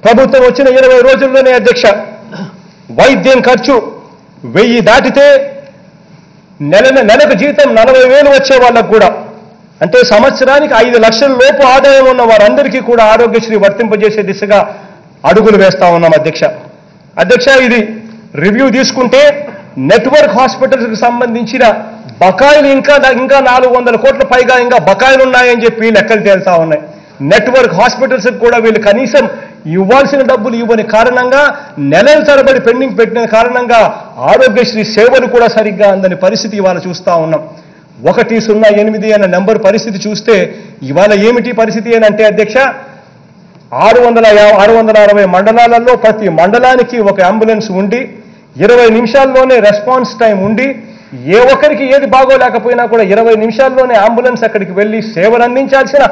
ప్రభుత్వం వచ్చిన 20 రోజుల్లోనే అధ్యక్ష వైద్యం ఖర్చు 1000 దాటితే నెలకు జీతం 40,000 వచ్చే వాళ్ళకు కూడా, అంటే సంవత్సరానికి 5 లక్షల లోపు ఆదాయం ఉన్న వారందరికీ కూడా ఆరోగ్యశ్రీ వర్తింపజేసే దిశగా అడుగులు వేస్తా ఉన్నాం అధ్యక్ష. ఇది రివ్యూ తీసుకుంటే నెట్వర్క్ హాస్పిటల్స్కి సంబంధించిన బకాయిలు ఇంకా 400 కోట్ల పైగా ఇంకా బకాయిలు ఉన్నాయని చెప్పి లెక్కలు తేలుతా ఉన్నాయి. నెట్వర్క్ హాస్పిటల్స్కి కూడా వీళ్ళు కనీసం ఇవ్వాల్సిన డబ్బులు ఇవ్వని కారణంగా, నెలల తరబడి పెండింగ్ పెట్టిన కారణంగా ఆరోగ్యశ్రీ సేవలు కూడా సరిగ్గా అందని పరిస్థితి ఇవాళ చూస్తూ ఉన్నాం. 108 అన్న నెంబర్ పరిస్థితి చూస్తే ఇవాళ ఏమిటి పరిస్థితి అని అంటే అధ్యక్ష, 660 మండలాలలో ప్రతి మండలానికి ఒక అంబులెన్స్ ఉండి 20 నిమిషాల్లోనే రెస్పాన్స్ టైం ఉండి, ఏ ఒక్కరికి ఏది బాగోలేకపోయినా కూడా 20 నిమిషాల్లోనే అంబులెన్స్ అక్కడికి వెళ్ళి సేవలు అందించాల్సిన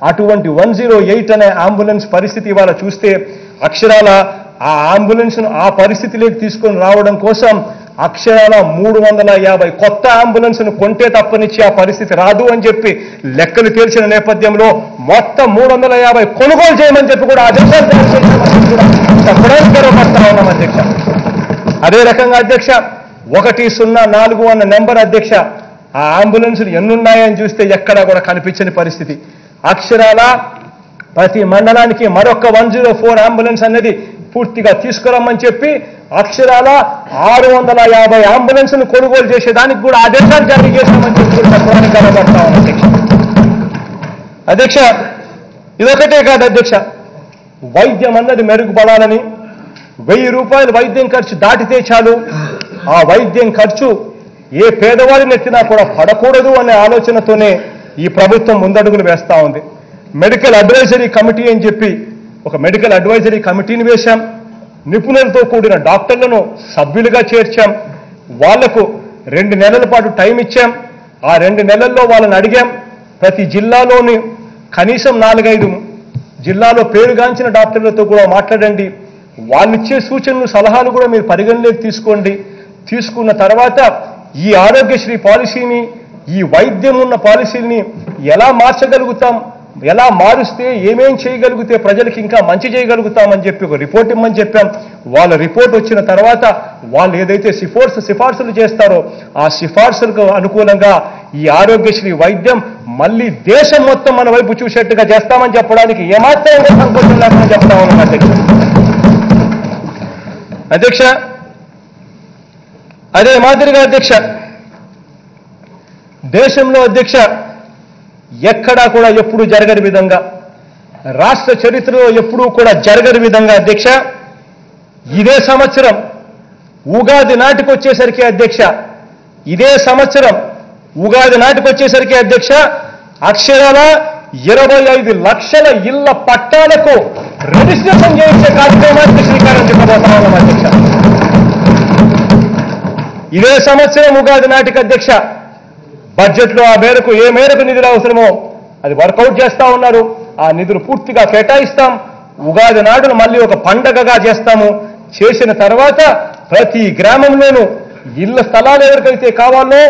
అటువంటి 108 అనే అంబులెన్స్ పరిస్థితి ఇవాళ చూస్తే అక్షరాల ఆ అంబులెన్స్ను ఆ పరిస్థితిలోకి తీసుకొని రావడం కోసం అక్షరాల 350 కొత్త అంబులెన్స్ను కొంటే తప్పనిచ్చి ఆ పరిస్థితి రాదు అని చెప్పి లెక్కలు తేల్చిన నేపథ్యంలో మొత్తం 350 కొనుగోలు చేయమని చెప్పి కూడా ఆదేశాలు చెప్పడానికి గర్వపడతా ఉన్నాం అధ్యక్ష. అదే రకంగా అధ్యక్ష 104 అన్న నెంబర్ అధ్యక్ష, ఆ అంబులెన్సులు ఎన్నున్నాయని చూస్తే ఎక్కడా కూడా కనిపించని పరిస్థితి. అక్షరాల ప్రతి మండలానికి మరొక 104 అంబులెన్స్ అనేది పూర్తిగా తీసుకురమ్మని చెప్పి అక్షరాల 650 అంబులెన్స్ను కొనుగోలు చేసేదానికి కూడా ఆదేశాలు జారీ చేశామని చెప్పి చెప్పడానికి గర్వపడతా ఉన్నాం అధ్యక్ష. ఇదొకటే కాదు అధ్యక్ష, వైద్యం అన్నది మెరుగుపడాలని 1000 రూపాయలు వైద్యం ఖర్చు దాటితే చాలు, ఆ వైద్యం ఖర్చు ఏ పేదవాడిని ఎత్తినా కూడా పడకూడదు అనే ఆలోచనతోనే ఈ ప్రభుత్వం ముందడుగులు వేస్తూ ఉంది. మెడికల్ అడ్వైజరీ కమిటీ అని చెప్పి ఒక మెడికల్ అడ్వైజరీ కమిటీని వేశాం. నిపుణులతో కూడిన డాక్టర్లను సభ్యులుగా చేర్చాం. వాళ్లకు 2 నెలల పాటు టైం ఇచ్చాం. ఆ 2 నెలల్లో వాళ్ళని అడిగాం, ప్రతి జిల్లాలోని కనీసం 4-5 జిల్లాలో పేరుగాంచిన డాక్టర్లతో కూడా మాట్లాడండి, వాళ్ళిచ్చే సూచనలు సలహాలు కూడా మీరు పరిగణలోకి తీసుకోండి. తీసుకున్న తర్వాత ఈ ఆరోగ్యశ్రీ పాలసీని, ఈ వైద్యం ఉన్న పాలసీని ఎలా మార్చగలుగుతాం, ఎలా మారుస్తే ఏమేం చేయగలిగితే ప్రజలకు ఇంకా మంచి చేయగలుగుతామని చెప్పి ఒక రిపోర్ట్ ఇమ్మని చెప్పాం. వాళ్ళ రిపోర్ట్ వచ్చిన తర్వాత వాళ్ళు ఏదైతే సిఫార్సులు చేస్తారో ఆ సిఫార్సులకు అనుకూలంగా ఈ ఆరోగ్యశ్రీ వైద్యం మళ్ళీ దేశం మొత్తం మన వైపు చూసేట్టుగా చేస్తామని చెప్పడానికి ఏమాత్రం సంకోచం లేకుండా చెప్తా ఉన్నాం అధ్యక్ష. అదే మాదిరిగా అధ్యక్ష దేశంలో అధ్యక్ష ఎక్కడా కూడా ఎప్పుడూ జరగని విధంగా, రాష్ట్ర చరిత్రలో ఎప్పుడూ కూడా జరగని విధంగా అధ్యక్ష ఇదే సంవత్సరం ఉగాది నాటికి వచ్చేసరికి అధ్యక్ష, ఇదే సంవత్సరం ఉగాది నాటికి వచ్చేసరికి అధ్యక్ష అక్షరాల 25 లక్షల ఇళ్ల పట్టాలకు రిజిస్ట్రేషన్ చేయించే కార్యక్రమానికి శ్రీకారం చుట్టబోతా ఉన్నాం అధ్యక్ష. ఇదే సంవత్సరం ఉగాది నాటికి అధ్యక్ష బడ్జెట్లో ఆ మేరకు ఏ మేరకు నిధులు అవసరమో అది వర్కౌట్ చేస్తా ఉన్నారు. ఆ నిధులు పూర్తిగా కేటాయిస్తాం. ఉగాది నాడును మళ్ళీ ఒక పండగగా చేస్తాము. చేసిన తర్వాత ప్రతి గ్రామంలోనూ ఇళ్ల స్థలాలు ఎవరికైతే కావాలో,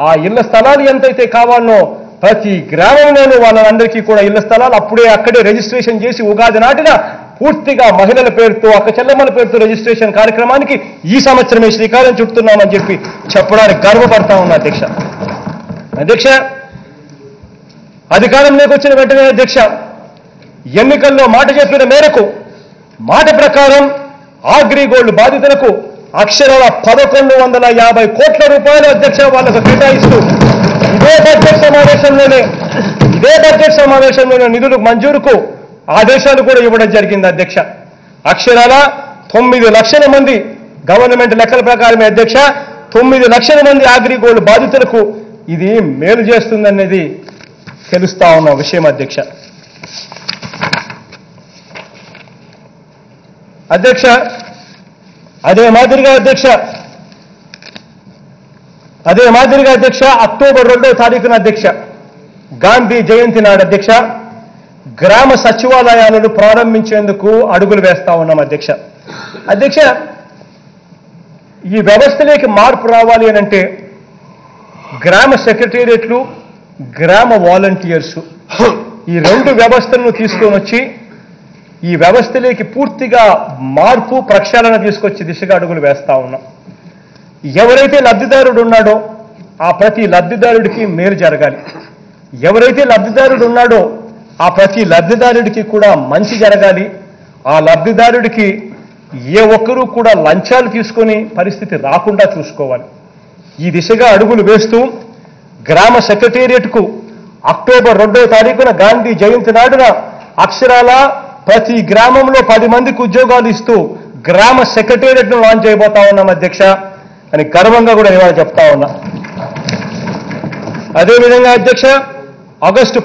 ఆ ఇళ్ల స్థలాలు ఎంతైతే కావాలో ప్రతి గ్రామంలోనూ వాళ్ళందరికీ కూడా ఇళ్ల స్థలాలు అక్కడే రిజిస్ట్రేషన్ చేసి ఉగాది నాటిన పూర్తిగా మహిళల పేరుతో, అక్క చెల్లెమ్మల పేరుతో రిజిస్ట్రేషన్ కార్యక్రమానికి ఈ సంవత్సరమే శ్రీకారం చుడుతున్నామని చెప్పి చెప్పడానికి గర్వపడతా ఉన్నా అధ్యక్ష. అధికారంలోకి వచ్చిన వెంటనే అధ్యక్ష ఎన్నికల్లో మాట చెప్పిన మేరకు, మాట ప్రకారం అగ్రిగోల్డ్ బాధితులకు అక్షరాల 1150 కోట్ల రూపాయలు అధ్యక్ష వాళ్ళకు కేటాయిస్తూ ఇదే బడ్జెట్ సమావేశంలోనే నిధులు మంజూరుకు ఆదేశాలు కూడా ఇవ్వడం జరిగింది అధ్యక్ష. అక్షరాల 9 లక్షల మంది గవర్నమెంట్ లెక్కల ప్రకారమే అధ్యక్ష 9 లక్షల మంది అగ్రిగోల్డ్ బాధితులకు ఇది మేలు చేస్తుందనేది తెలుస్తా ఉన్న విషయం అధ్యక్ష. అదే మాదిరిగా అధ్యక్ష అక్టోబర్ 2వ తారీఖున అధ్యక్ష గాంధీ జయంతి నాడు అధ్యక్ష గ్రామ సచివాలయాలను ప్రారంభించేందుకు అడుగులు వేస్తా ఉన్నాం అధ్యక్ష. ఈ వ్యవస్థలోకి మార్పు రావాలి అనంటే గ్రామ సెక్రటేరియట్లు, గ్రామ వాలంటీర్స్ ఈ 2 వ్యవస్థలను తీసుకొని వచ్చి ఈ వ్యవస్థలోకి పూర్తిగా మార్పు ప్రక్షాళన తీసుకొచ్చి దిశగా అడుగులు వేస్తా ఉన్నాం. ఎవరైతే లబ్ధిదారుడు ఉన్నాడో ఆ ప్రతి లబ్ధిదారుడికి మేలు జరగాలి. ఎవరైతే లబ్ధిదారుడు ఉన్నాడో ఆ ప్రతి లబ్ధిదారుడికి కూడా మంచి జరగాలి. ఆ లబ్ధిదారుడికి ఏ ఒక్కరూ కూడా లంచాలు తీసుకొని పరిస్థితి రాకుండా చూసుకోవాలి. ఈ దిశగా అడుగులు వేస్తూ గ్రామ సెక్రటేరియట్కు అక్టోబర్ 2వ తారీఖున గాంధీ జయంతి నాడున అక్షరాల ప్రతి గ్రామంలో 10 మందికి ఉద్యోగాలు ఇస్తూ గ్రామ సెక్రటేరియట్ను లాంచ్ చేయబోతా ఉన్నాం అధ్యక్ష అని గర్వంగా కూడా ఇవాళ చెప్తా ఉన్నా. అదేవిధంగా అధ్యక్ష ఆగస్టు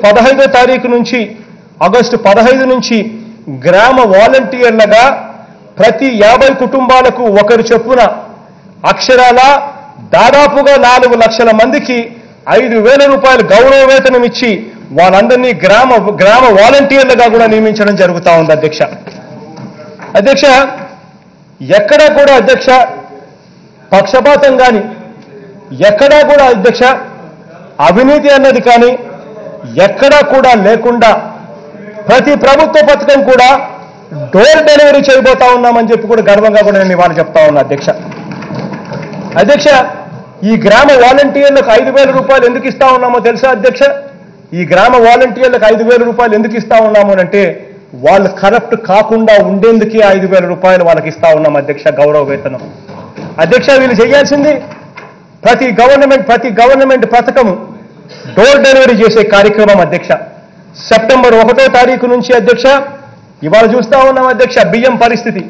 15 నుంచి గ్రామ వాలంటీర్లుగా ప్రతి 50 కుటుంబాలకు ఒకరు చొప్పున అక్షరాల దాదాపుగా 4 లక్షల మందికి 5,000 రూపాయలు గౌరవ వేతనం ఇచ్చి వాళ్ళందరినీ గ్రామ వాలంటీర్లుగా కూడా నియమించడం జరుగుతూ ఉంది అధ్యక్ష. అధ్యక్ష ఎక్కడా కూడా అధ్యక్ష పక్షపాతం కానీ ఎక్కడా కూడా అధ్యక్ష అవినీతి అన్నది కానీ ఎక్కడా కూడా లేకుండా ప్రతి ప్రభుత్వ పథకం కూడా డోర్ డెలివరీ చేయబోతా ఉన్నామని చెప్పి కూడా గర్వంగా కూడా నేను ఇవాళ చెప్తా ఉన్నా అధ్యక్ష. అధ్యక్ష ఈ గ్రామ వాలంటీర్లకు 5,000 రూపాయలు ఎందుకు ఇస్తా ఉన్నామో తెలుసా అధ్యక్ష? ఈ గ్రామ వాలంటీర్లకు 5,000 రూపాయలు ఎందుకు ఇస్తా ఉన్నాము అంటే వాళ్ళు కరప్ట్ కాకుండా ఉండేందుకే 5,000 రూపాయలు వాళ్ళకి ఇస్తా ఉన్నాం అధ్యక్ష గౌరవ వేతనం. అధ్యక్ష వీళ్ళు చేయాల్సింది ప్రతి గవర్నమెంట్ పథకము డోర్ డెలివరీ చేసే కార్యక్రమం అధ్యక్ష. సెప్టెంబర్ 1వ తారీఖు నుంచి అధ్యక్ష ఇవాళ చూస్తా ఉన్నాం అధ్యక్ష బియ్యం పరిస్థితి.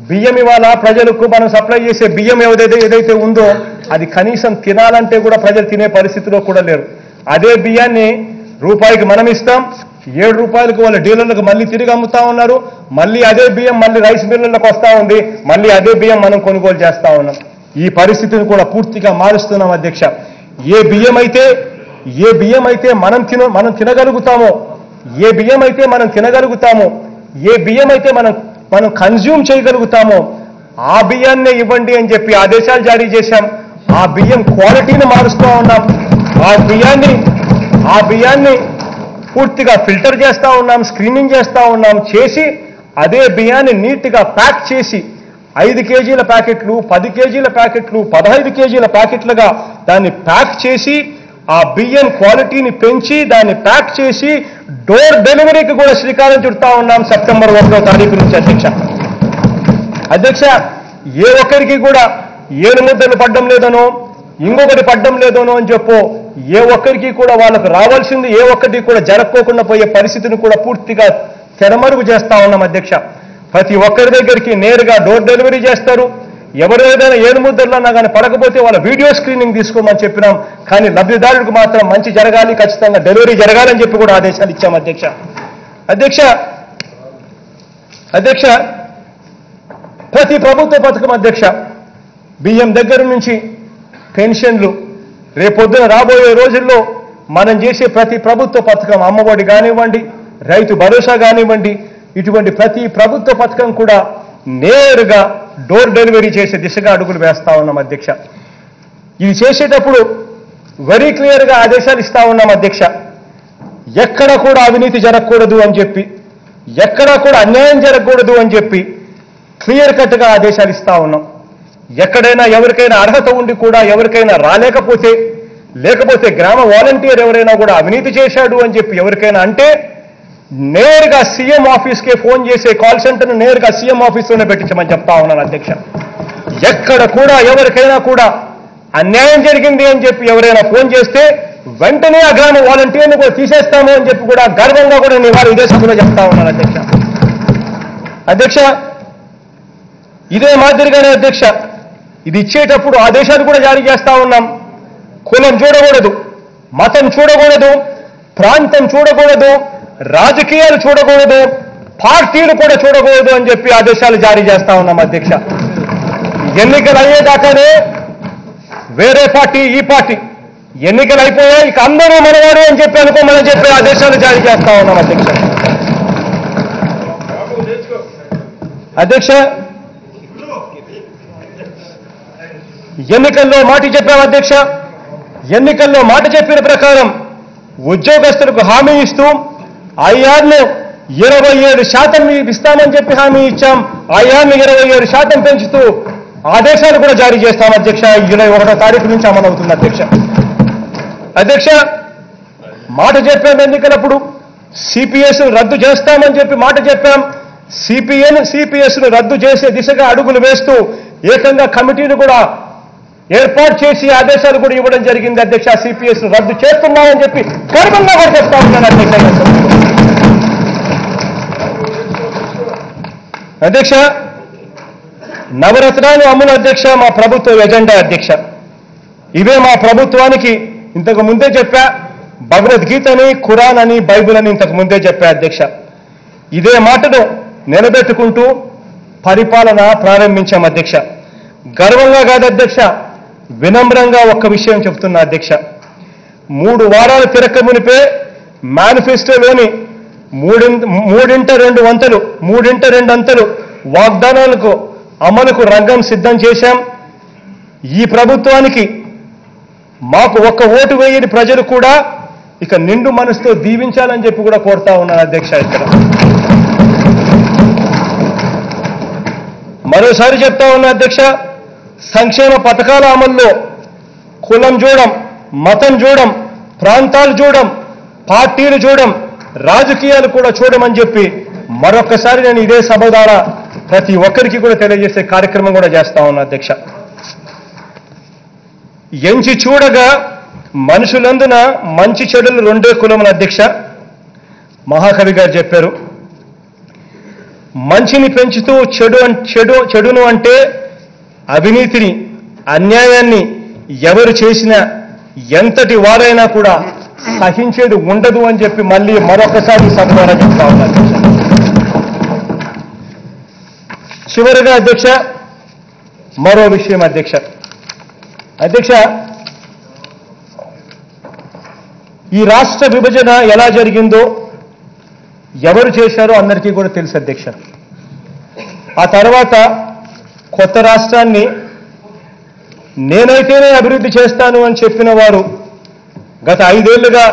బియ్యం ఇవాళ ప్రజలకు మనం సప్లై చేసే బియ్యం ఏదైతే ఉందో అది కనీసం తినాలంటే కూడా ప్రజలు తినే పరిస్థితిలో కూడా లేరు. అదే బియ్యాన్ని రూపాయికి మనం ఇస్తాం, 7 రూపాయలకు వాళ్ళ డీలర్లకు మళ్ళీ తిరిగి అమ్ముతా ఉన్నారు. మళ్ళీ అదే బియ్యం మళ్ళీ రైస్ మిల్లులకు వస్తూ ఉంది, మళ్ళీ అదే బియ్యం మనం కొనుగోలు చేస్తా ఉన్నాం. ఈ పరిస్థితిని కూడా పూర్తిగా మారుస్తున్నాం అధ్యక్ష. ఏ బియ్యం అయితే మనం తినగలుగుతామో, ఏ బియ్యం అయితే మనం కన్జ్యూమ్ చేయగలుగుతామో ఆ బియ్యాన్నే ఇవ్వండి అని చెప్పి ఆదేశాలు జారీ చేశాం. ఆ బియ్యం క్వాలిటీని మారుస్తూ ఉన్నాం. ఆ బియ్యాన్ని పూర్తిగా ఫిల్టర్ చేస్తా ఉన్నాం, స్క్రీనింగ్ చేస్తా ఉన్నాం. చేసి అదే బియ్యాన్ని నీట్గా ప్యాక్ చేసి 5 కేజీల ప్యాకెట్లు, 10 కేజీల ప్యాకెట్లు, 15 కేజీల ప్యాకెట్లుగా దాన్ని ప్యాక్ చేసి ఆ బియ్యం క్వాలిటీని పెంచి దాన్ని ప్యాక్ చేసి డోర్ డెలివరీకి కూడా శ్రీకారం చుడతా ఉన్నాం సెప్టెంబర్ 1వ తారీఖు నుంచి అధ్యక్ష. అధ్యక్ష ఏ ఒక్కరికి కూడా 7 ముద్దలు పడ్డం లేదనో ఇంకొకటి పడ్డం లేదనో అని చెప్పో ఏ ఒక్కరికి కూడా వాళ్ళకు రావాల్సింది ఏ ఒక్కటి కూడా జరగకోకుండా పోయే పరిస్థితిని కూడా పూర్తిగా తెరమరుగు చేస్తా ఉన్నాం అధ్యక్ష. ప్రతి ఒక్కరి దగ్గరికి నేరుగా డోర్ డెలివరీ చేస్తారు. ఎవరు ఏదైనా 7 ముద్దలన్నా కానీ పడకపోతే వాళ్ళ వీడియో స్క్రీనింగ్ తీసుకోమని చెప్పినాం. కానీ లబ్ధిదారుడికి మాత్రం మంచి జరగాలి, ఖచ్చితంగా డెలివరీ జరగాలని చెప్పి కూడా ఆదేశాలు ఇచ్చాం అధ్యక్ష. అధ్యక్ష ప్రతి ప్రభుత్వ పథకం అధ్యక్ష బియ్యం దగ్గర నుంచి పెన్షన్లు, రేపొద్దున రాబోయే రోజుల్లో మనం చేసే ప్రతి ప్రభుత్వ పథకం అమ్మఒడి కానివ్వండి, రైతు భరోసా కానివ్వండి, ఇటువంటి ప్రతి ప్రభుత్వ పథకం కూడా నేరుగా డోర్ డెలివరీ చేసే దిశగా అడుగులు వేస్తా ఉన్నాం అధ్యక్ష. ఇది చేసేటప్పుడు వెరీ క్లియర్గా ఆదేశాలు ఇస్తా ఉన్నాం అధ్యక్ష. ఎక్కడ కూడా అవినీతి జరగకూడదు అని చెప్పి, ఎక్కడా కూడా అన్యాయం జరగకూడదు అని చెప్పి క్లియర్ కట్గా ఆదేశాలు ఇస్తా ఉన్నాం. ఎక్కడైనా ఎవరికైనా అర్హత ఉండి కూడా ఎవరికైనా లేకపోతే గ్రామ వాలంటీర్ ఎవరైనా కూడా అవినీతి చేశాడు అని చెప్పి ఎవరికైనా అంటే నేరుగా సీఎం ఆఫీస్కే ఫోన్ చేసే కాల్ సెంటర్ను నేరుగా సీఎం ఆఫీస్లోనే పెట్టించమని చెప్తా ఉన్నాను అధ్యక్ష. ఎక్కడ కూడా ఎవరికైనా కూడా అన్యాయం జరిగింది అని చెప్పి ఎవరైనా ఫోన్ చేస్తే వెంటనే ఆ గ్రామ వాలంటీర్ను కూడా తీసేస్తాము అని చెప్పి కూడా గర్వంగా కూడా నేను ఇవాళ ఇదే సభలో చెప్తా ఉన్నాను అధ్యక్ష. ఇదే మాదిరిగానే అధ్యక్ష ఇది ఇచ్చేటప్పుడు ఆదేశాలు కూడా జారీ చేస్తా ఉన్నాం. కులం చూడకూడదు, మతం చూడకూడదు, ప్రాంతం చూడకూడదు, రాజకీయాలు చూడకూడదు, పార్టీలు కూడా చూడకూడదు అని చెప్పి ఆదేశాలు జారీ చేస్తా ఉన్నాం అధ్యక్ష. ఎన్నికలు అయ్యేదాకానే వేరే పార్టీ ఈ పార్టీ, ఎన్నికలు అయిపోయా ఇక అందరూ మనవారు అని చెప్పి అనుకోమని చెప్పి ఆదేశాలు జారీ చేస్తా ఉన్నాం అధ్యక్ష. ఎన్నికల్లో మాట చెప్పాం అధ్యక్ష. ఎన్నికల్లో మాట చెప్పిన ప్రకారం ఉద్యోగస్తులకు హామీ ఇస్తూ 5 ఏళ్లు 27% ఇస్తామని చెప్పి హామీ ఇచ్చాం. ఆయాన్ని 27% పెంచుతూ ఆదేశాలు కూడా జారీ చేస్తాం అధ్యక్ష. 21వ తారీఖు నుంచి అమలవుతుంది అధ్యక్ష. అధ్యక్ష, మాట చెప్పాం ఎన్నికలప్పుడు సిపిఎస్ రద్దు చేస్తామని చెప్పి మాట చెప్పాం. సిపిఎస్ను రద్దు చేసే దిశగా అడుగులు వేస్తూ ఏకంగా కమిటీని కూడా ఏర్పాటు చేసి ఆదేశాలు కూడా ఇవ్వడం జరిగింది అధ్యక్ష. సిపిఎస్ను రద్దు చేస్తున్నామని చెప్పి గర్వంగా కూడా చెప్తా ఉన్నాను అధ్యక్ష. అధ్యక్ష, నవరత్నాలు అమలు అధ్యక్ష మా ప్రభుత్వ ఎజెండా అధ్యక్ష. ఇవే మా ప్రభుత్వానికి ఇంతకు ముందే చెప్పా. భగవద్గీతని, ఖురాన్ అని, బైబిల్ అని ఇంతకు ముందే చెప్పా అధ్యక్ష. ఇదే మాటను నిలబెట్టుకుంటూ పరిపాలన ప్రారంభించాం అధ్యక్ష. గర్వంగా కాదు అధ్యక్ష, వినమ్రంగా ఒక్క విషయం చెప్తున్నా అధ్యక్ష. 3 వారాలు తిరక్క మునిపే మేనిఫెస్టోలోని మూడింట రెండు అంతలు వాగ్దానాలకు అమలుకు రంగం సిద్ధం చేశాం. ఈ ప్రభుత్వానికి మాకు ఒక్క ఓటు వేయని ప్రజలు కూడా ఇక నిండు మనసుతో దీవించాలని చెప్పి కూడా కోరుతా ఉన్నాను అధ్యక్ష. ఇక్కడ మరోసారి చెప్తా ఉన్నా అధ్యక్ష, సంక్షేమ పథకాల అమల్లో కులం చూడం, మతం చూడం, ప్రాంతాలు చూడం, పార్టీలు చూడం, రాజకీయాలు కూడా చూడమని చెప్పి మరొక్కసారి నేను ఇదే సభ ద్వారా ప్రతి ఒక్కరికి కూడా తెలియజేసే కార్యక్రమం కూడా చేస్తా ఉన్నా అధ్యక్ష. ఎంచి చూడగా మనుషులందున మంచి చెడులు 2 కులముల అధ్యక్ష. మహాకవి గారు చెప్పారు, మంచిని పెంచుతూ చెడును అంటే అవినీతిని, అన్యాయాన్ని ఎవరు చేసినా ఎంతటి వారైనా కూడా సహించేది ఉండదు అని చెప్పి మళ్ళీ మరొకసారి సభ ద్వారా చెప్తా ఉన్నా అధ్యక్ష. చివరిగా అధ్యక్ష మరో విషయం అధ్యక్ష. ఈ రాష్ట్ర విభజన ఎలా జరిగిందో, ఎవరు చేశారో అందరికీ కూడా తెలుసు అధ్యక్ష. ఆ తర్వాత కొత్త రాష్ట్రాన్ని నేనైతేనే అభివృద్ధి చేస్తాను అని చెప్పిన వారు గత 5 ఏళ్లుగా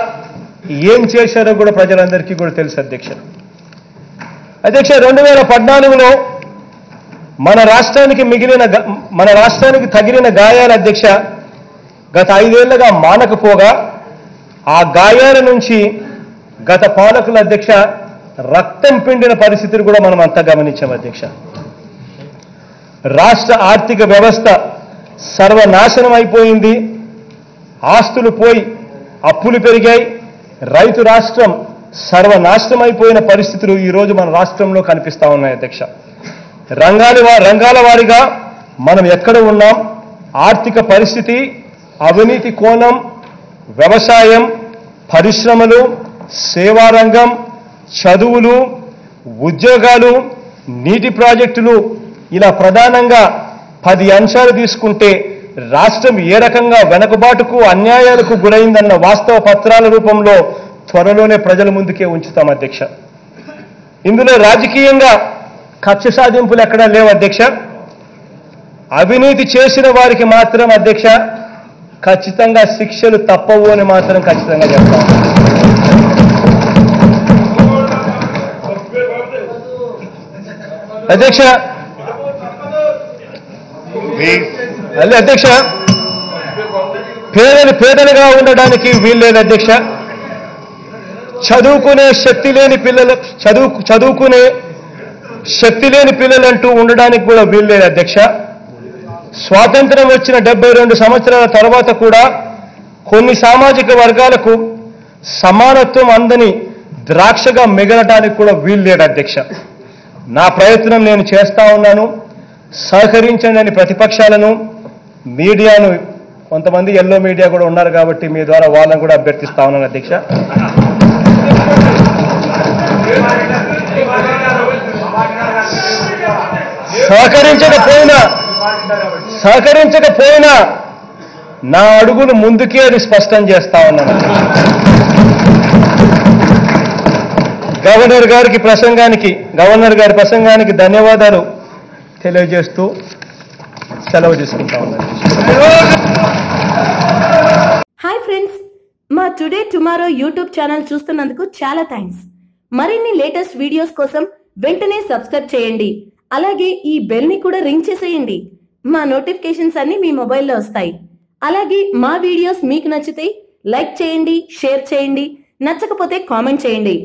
ఏం చేశారో కూడా ప్రజలందరికీ కూడా తెలుసు అధ్యక్ష. 2014లో మన రాష్ట్రానికి తగిలిన గాయాల అధ్యక్ష గత 5 ఏళ్లుగా మానకపోగా ఆ గాయాల నుంచి గత పాలకుల అధ్యక్ష రక్తం పిండిన పరిస్థితులు కూడా మనం అంతా గమనించాం అధ్యక్ష. రాష్ట్ర ఆర్థిక వ్యవస్థ సర్వనాశనం అయిపోయింది. ఆస్తులు పోయి అప్పులు పెరిగాయి. రైతు రాష్ట్రం సర్వనాశనం అయిపోయిన పరిస్థితులు ఈరోజు మన రాష్ట్రంలో కనిపిస్తా ఉన్నాయి అధ్యక్ష. రంగాల వారీగా మనం ఎక్కడ ఉన్నాం, ఆర్థిక పరిస్థితి, అవినీతి కోణం, వ్యవసాయం, పరిశ్రమలు, సేవారంగం, చదువులు, ఉద్యోగాలు, నీటి ప్రాజెక్టులు, ఇలా ప్రధానంగా 10 అంశాలు తీసుకుంటే రాష్ట్రం ఏ రకంగా వెనుకబాటుకు, అన్యాయాలకు గురైందన్న వాస్తవ పత్రాల రూపంలో త్వరలోనే ప్రజల ముందుకే ఉంచుతాం అధ్యక్ష. ఇందులో రాజకీయంగా కక్ష సాధింపులు ఎక్కడా లేవు అధ్యక్ష. అవినీతి చేసిన వారికి మాత్రం అధ్యక్ష ఖచ్చితంగా శిక్షలు తప్పవు అని మాత్రం ఖచ్చితంగా చెప్తాం. అధ్యక్ష పేదలుగా ఉండడానికి వీల్లేదు అధ్యక్ష. చదువుకునే శక్తి లేని పిల్లలంటూ ఉండడానికి కూడా వీల్లేదు అధ్యక్ష. స్వాతంత్రం వచ్చిన 72 సంవత్సరాల తర్వాత కూడా కొన్ని సామాజిక వర్గాలకు సమానత్వం అందని ద్రాక్షగా మిగలటానికి కూడా వీల్లేదు అధ్యక్ష. నా ప్రయత్నం నేను చేస్తా ఉన్నాను. సహకరించండి అని ప్రతిపక్షాలను, మీడియాను, కొంతమంది ఎల్లో మీడియా కూడా ఉన్నారు కాబట్టి మీ ద్వారా వాళ్ళని కూడా అభ్యర్థిస్తా ఉన్నాను అధ్యక్ష. సహకరించకపోయినా నా అడుగులు ముందుకే అది స్పష్టం చేస్తా ఉన్నాను. గవర్నర్ గారి ప్రసంగానికి ధన్యవాదాలు తెలియజేస్తూ సెలవు తీసుకుంటా ఉన్నాను. హాయ్ ఫ్రెండ్స్, మా టుడే టుమారో యూట్యూబ్ ఛానల్ చూస్తున్నందుకు చాలా థ్యాంక్స్. మరిన్ని లేటెస్ట్ వీడియోస్ కోసం వెంటనే సబ్స్క్రైబ్ చేయండి. అలాగే ఈ బెల్ ని కూడా రింగ్ చేసేయండి. మా నోటిఫికేషన్స్ అన్ని మీ మొబైల్లో వస్తాయి. అలాగే మా వీడియోస్ మీకు నచ్చితే లైక్ చేయండి, షేర్ చేయండి, నచ్చకపోతే కామెంట్ చేయండి.